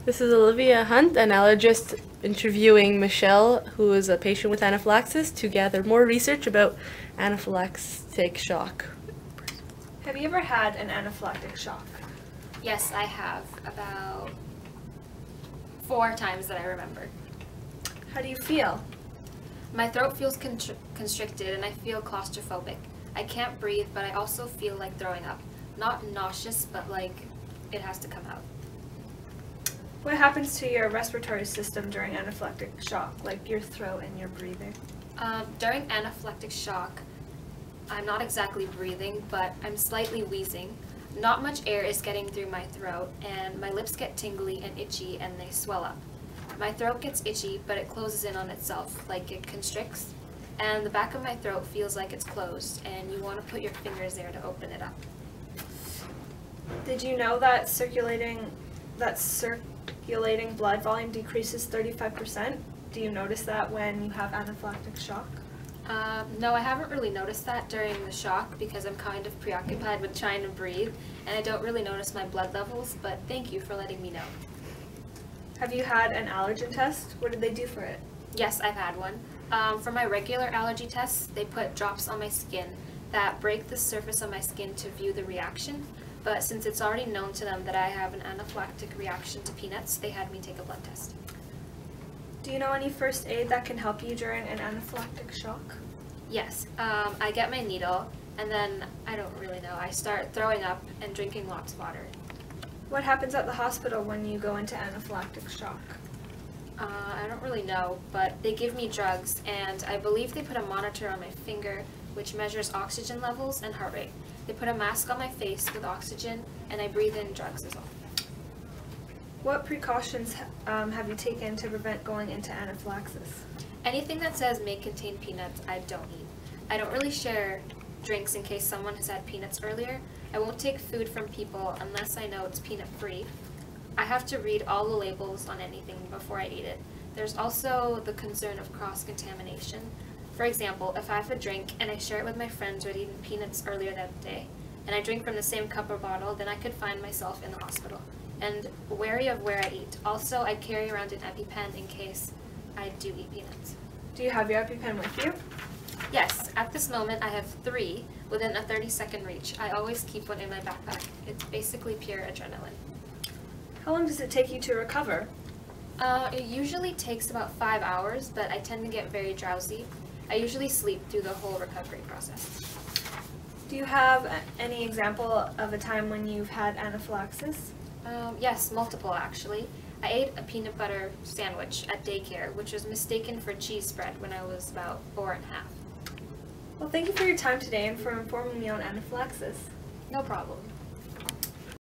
This is Olivia Hunt, an allergist, interviewing Michelle, who is a patient with anaphylaxis, to gather more research about anaphylactic shock. Have you ever had an anaphylactic shock? Yes, I have. About 4 times that I remember. How do you feel? My throat feels constricted and I feel claustrophobic. I can't breathe, but I also feel like throwing up. Not nauseous, but like it has to come out. What happens to your respiratory system during anaphylactic shock, like your throat and your breathing? During anaphylactic shock, I'm not exactly breathing, but I'm slightly wheezing. Not much air is getting through my throat, and my lips get tingly and itchy and they swell up. My throat gets itchy, but it closes in on itself, like it constricts, and the back of my throat feels like it's closed, and you want to put your fingers there to open it up. Did you know that circulating blood volume decreases 35%? Do you notice that when you have anaphylactic shock? No, I haven't really noticed that during the shock because I'm kind of preoccupied with trying to breathe, and I don't really notice my blood levels, but thank you for letting me know. Have you had an allergen test? What did they do for it? Yes, I've had one. For my regular allergy tests, they put drops on my skin that break the surface of my skin to view the reaction, but since it's already known to them that I have an anaphylactic reaction to peanuts, they had me take a blood test. Do you know any first aid that can help you during an anaphylactic shock? Yes, I get my needle, and then, I don't really know, I start throwing up and drinking lots of water. What happens at the hospital when you go into anaphylactic shock? I don't really know, but they give me drugs, and I believe they put a monitor on my finger, which measures oxygen levels and heart rate. They put a mask on my face with oxygen, and I breathe in drugs as well. What precautions have you taken to prevent going into anaphylaxis? Anything that says may contain peanuts, I don't eat. I don't really share drinks in case someone has had peanuts earlier. I won't take food from people unless I know it's peanut-free. I have to read all the labels on anything before I eat it. There's also the concern of cross-contamination. For example, if I have a drink and I share it with my friends who had eaten peanuts earlier that day, and I drink from the same cup or bottle, then I could find myself in the hospital. And wary of where I eat. Also, I carry around an EpiPen in case I do eat peanuts. Do you have your EpiPen with you? Yes, at this moment I have 3 within a 30-second reach. I always keep one in my backpack. It's basically pure adrenaline. How long does it take you to recover? It usually takes about 5 hours, but I tend to get very drowsy. I usually sleep through the whole recovery process. Do you have any example of a time when you've had anaphylaxis? Yes, multiple actually. I ate a peanut butter sandwich at daycare, which was mistaken for cheese spread when I was about 4 and a half. Well, thank you for your time today and for informing me on anaphylaxis. No problem.